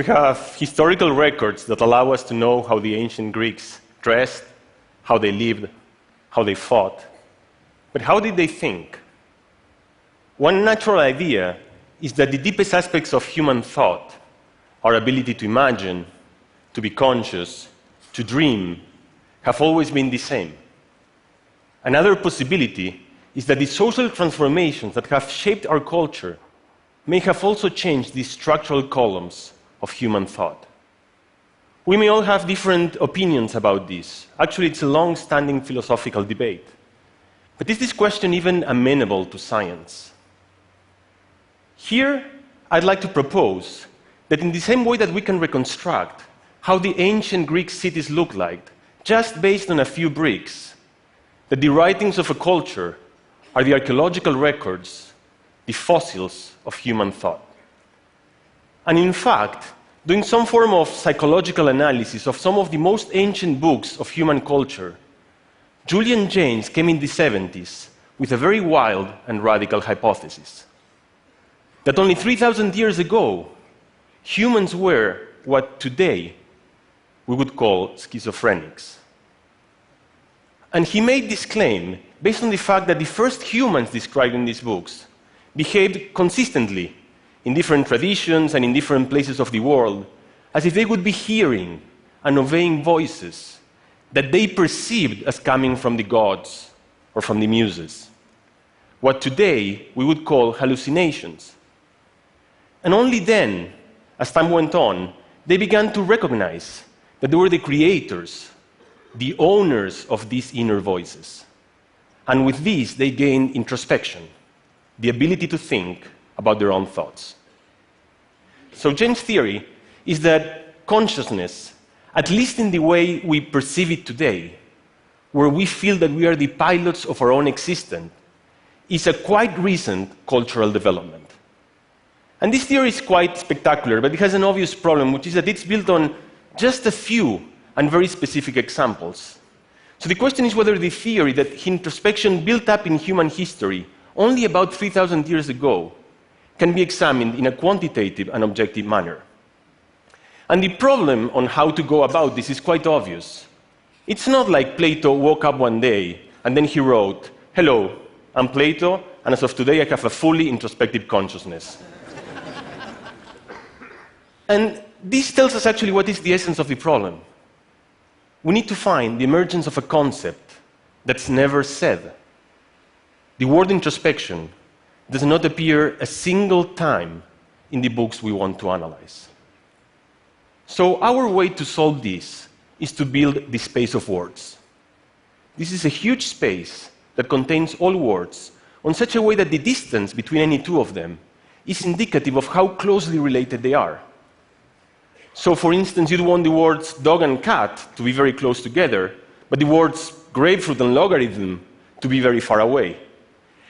We have historical records that allow us to know how the ancient Greeks dressed, how they lived, how they fought. But how did they think? One natural idea is that the deepest aspects of human thought, our ability to imagine, to be conscious, to dream, have always been the same. Another possibility is that the social transformations that have shaped our culture may have also changed the structural columns of human thought. We may all have different opinions about this. Actually, it's a long-standing philosophical debate. But is this question even amenable to science? Here, I'd like to propose that in the same way that we can reconstruct how the ancient Greek cities looked like, just based on a few bricks, that the writings of a culture are the archaeological records, the fossils of human thought. And in fact, doing some form of psychological analysis of some of the most ancient books of human culture, Julian Jaynes came in the 70s with a very wild and radical hypothesis. That only 3,000 years ago, humans were what today we would call schizophrenics. And he made this claim based on the fact that the first humans described in these books behaved consistently in different traditions and in different places of the world, as if they would be hearing and obeying voices that they perceived as coming from the gods or from the muses, what today we would call hallucinations. And only then, as time went on, they began to recognize that they were the creators, the owners of these inner voices. And with this, they gained introspection, the ability to think about their own thoughts. So Jaynes' theory is that consciousness, at least in the way we perceive it today, where we feel that we are the pilots of our own existence, is a quite recent cultural development. And this theory is quite spectacular, but it has an obvious problem, which is that it's built on just a few and very specific examples. So the question is whether the theory that introspection built up in human history only about 3,000 years ago can be examined in a quantitative and objective manner. And the problem on how to go about this is quite obvious. It's not like Plato woke up one day and then he wrote, "Hello, I'm Plato, and as of today I have a fully introspective consciousness." And this tells us actually what is the essence of the problem. We need to find the emergence of a concept that's never said. The word introspection does not appear a single time in the books we want to analyze. So our way to solve this is to build the space of words. This is a huge space that contains all words in such a way that the distance between any two of them is indicative of how closely related they are. So, for instance, you'd want the words dog and cat to be very close together, but the words grapefruit and logarithm to be very far away.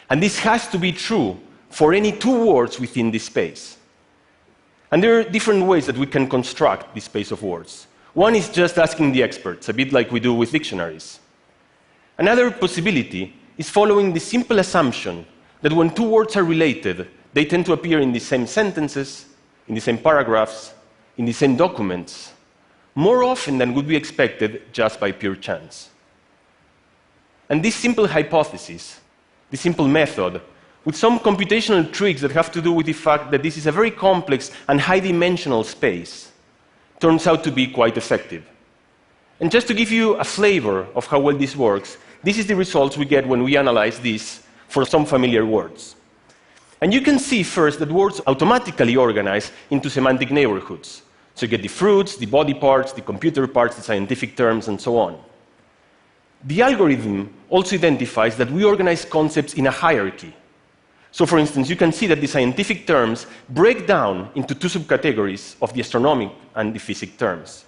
And this has to be true for any two words within this space. And there are different ways that we can construct this space of words. One is just asking the experts, a bit like we do with dictionaries. Another possibility is following the simple assumption that when two words are related, they tend to appear in the same sentences, in the same paragraphs, in the same documents, more often than would be expected just by pure chance. And this simple hypothesis, this simple method, with some computational tricks that have to do with the fact that this is a very complex and high-dimensional space, turns out to be quite effective. And just to give you a flavor of how well this works, this is the results we get when we analyze this for some familiar words. And you can see first that words automatically organize into semantic neighborhoods. So you get the fruits, the body parts, the computer parts, the scientific terms, and so on. The algorithm also identifies that we organize concepts in a hierarchy. So for instance, you can see that the scientific terms break down into two subcategories of the astronomic and the physics terms.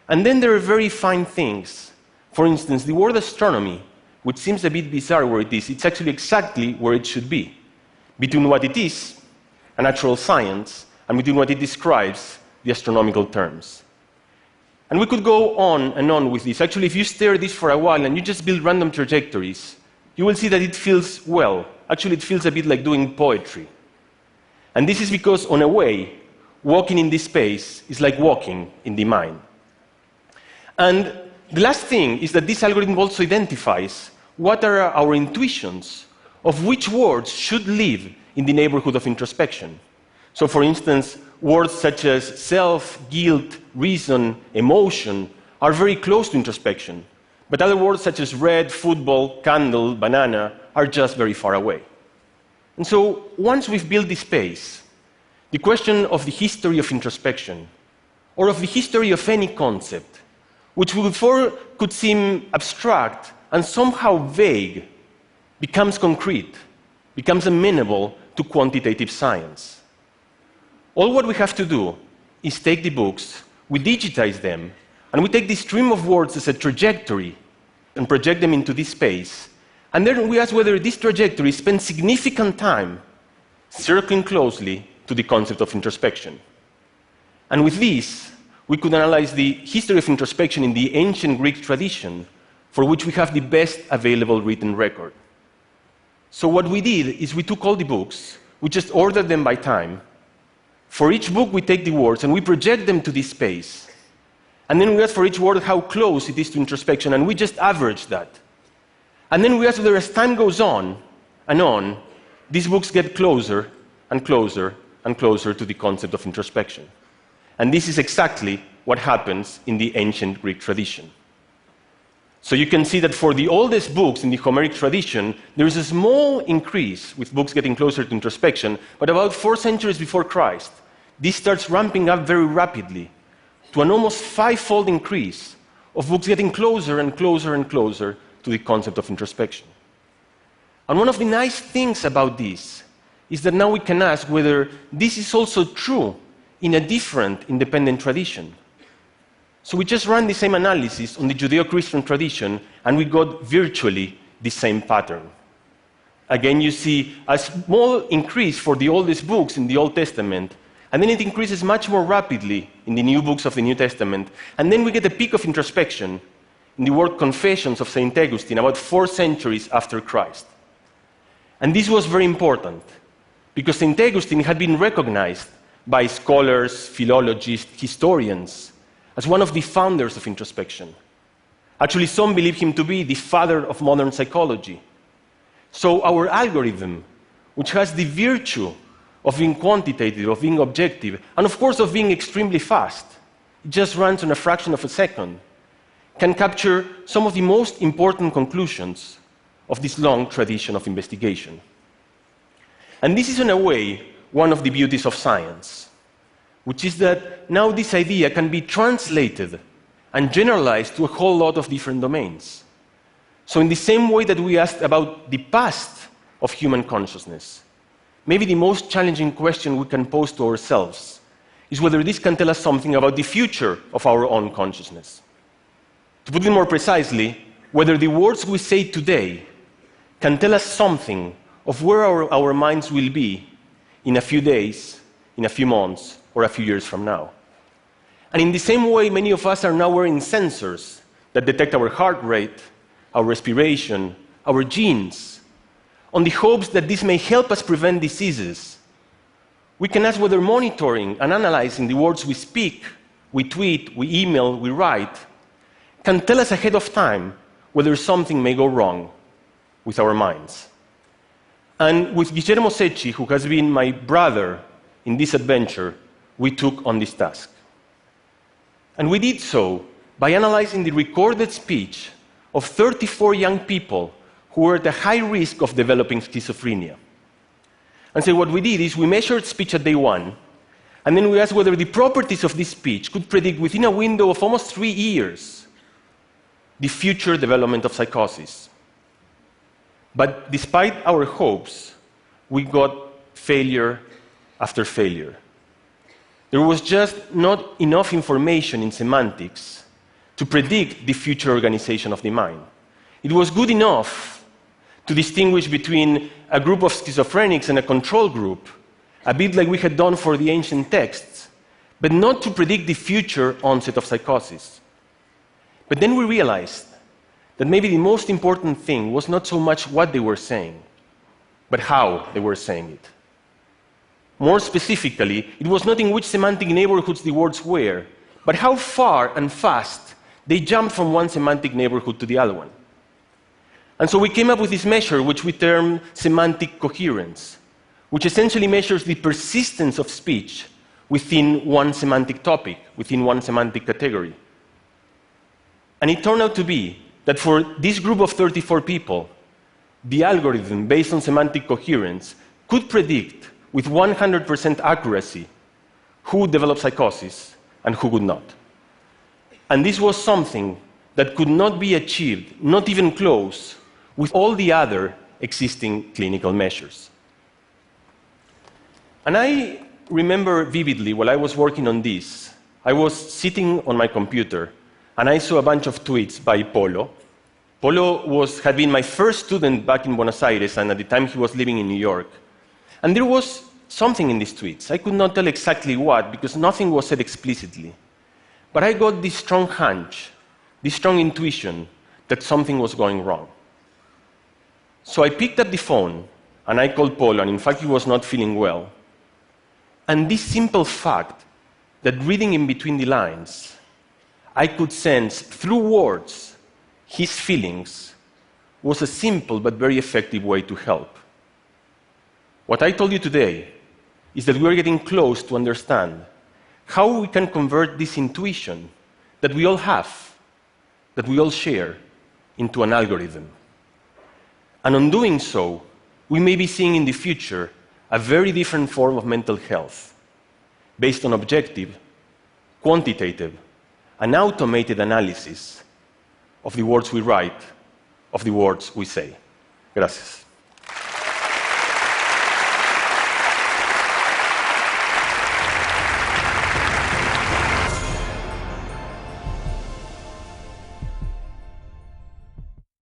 And then there are very fine things. For instance, the word astronomy, which seems a bit bizarre where it is, it's actually exactly where it should be, between what it is, a natural science, and between what it describes, the astronomical terms. And we could go on and on with this. Actually, if you stare at this for a while and you just build random trajectories, you will see that it feels, well, actually it feels a bit like doing poetry. And this is because, on a way, walking in this space is like walking in the mind. And the last thing is that this algorithm also identifies what are our intuitions of which words should live in the neighborhood of introspection. So, for instance, words such as self, guilt, reason, emotion are very close to introspection, but other words such as red, football, candle, banana are just very far away. And so, once we've built this space, the question of the history of introspection, or of the history of any concept, which before could seem abstract and somehow vague, becomes concrete, becomes amenable to quantitative science. All what we have to do is take the books, we digitize them, and we take this stream of words as a trajectory and project them into this space. And then we ask whether this trajectory spends significant time circling closely to the concept of introspection. And with this, we could analyze the history of introspection in the ancient Greek tradition, for which we have the best available written record. So what we did is we took all the books, we just ordered them by time. For each book, we take the words and we project them to this space. And then we ask for each word how close it is to introspection, and we just average that. And then we ask whether as time goes on, these books get closer and closer and closer to the concept of introspection. And this is exactly what happens in the ancient Greek tradition. So you can see that for the oldest books in the Homeric tradition, there is a small increase with books getting closer to introspection, but about 4 centuries before Christ, this starts ramping up very rapidly to an almost 5-fold increase of books getting closer and closer and closer to the concept of introspection. And one of the nice things about this is that now we can ask whether this is also true in a different independent tradition. So we just ran the same analysis on the Judeo-Christian tradition, and we got virtually the same pattern. Again, you see a small increase for the oldest books in the Old Testament, and then it increases much more rapidly in the new books of the New Testament, and then we get a peak of introspection in the work Confessions of St. Augustine, about 4 centuries after Christ. And this was very important, because St. Augustine had been recognized by scholars, philologists, historians, as one of the founders of introspection. Actually, some believe him to be the father of modern psychology. So our algorithm, which has the virtue of being quantitative, of being objective, and of course of being extremely fast, it just runs on a fraction of a second, can capture some of the most important conclusions of this long tradition of investigation. And this is, in a way, one of the beauties of science, which is that now this idea can be translated and generalized to a whole lot of different domains. So in the same way that we asked about the past of human consciousness, maybe the most challenging question we can pose to ourselves is whether this can tell us something about the future of our own consciousness. To put it more precisely, whether the words we say today can tell us something of where our minds will be in a few days, in a few months, or a few years from now. And in the same way, many of us are now wearing sensors that detect our heart rate, our respiration, our genes, on the hopes that this may help us prevent diseases. We can ask whether monitoring and analyzing the words we speak, we tweet, we email, we write, can tell us ahead of time whether something may go wrong with our minds. And with Guillermo Secchi, who has been my brother in this adventure, we took on this task. And we did so by analyzing the recorded speech of 34 young people who were at a high risk of developing schizophrenia. And so what we did is we measured speech at day 1, and then we asked whether the properties of this speech could predict within a window of almost 3 years the future development of psychosis. But despite our hopes, we got failure after failure. There was just not enough information in semantics to predict the future organization of the mind. It was good enough to distinguish between a group of schizophrenics and a control group, a bit like we had done for the ancient texts, but not to predict the future onset of psychosis. But then we realized that maybe the most important thing was not so much what they were saying, but how they were saying it. More specifically, it was not in which semantic neighborhoods the words were, but how far and fast they jumped from one semantic neighborhood to the other one. And so we came up with this measure, which we term semantic coherence, which essentially measures the persistence of speech within one semantic topic, within one semantic category. And it turned out to be that for this group of 34 people, the algorithm based on semantic coherence could predict with 100% accuracy who would develop psychosis and who would not. And this was something that could not be achieved, not even close, with all the other existing clinical measures. And I remember vividly while I was working on this, I was sitting on my computer and I saw a bunch of tweets by Polo. Polo had been my first student back in Buenos Aires, and at the time he was living in New York. And there was something in these tweets. I could not tell exactly what, because nothing was said explicitly. But I got this strong hunch, this strong intuition that something was going wrong. So I picked up the phone and I called Polo, and in fact he was not feeling well. And this simple fact that reading in between the lines, I could sense through words his feelings was a simple but very effective way to help. What I told you today is that we are getting close to understand how we can convert this intuition that we all have, that we all share, into an algorithm. And on doing so, we may be seeing in the future a very different form of mental health, based on objective, quantitative, and automated analysis of the words we write, of the words we say. Gracias.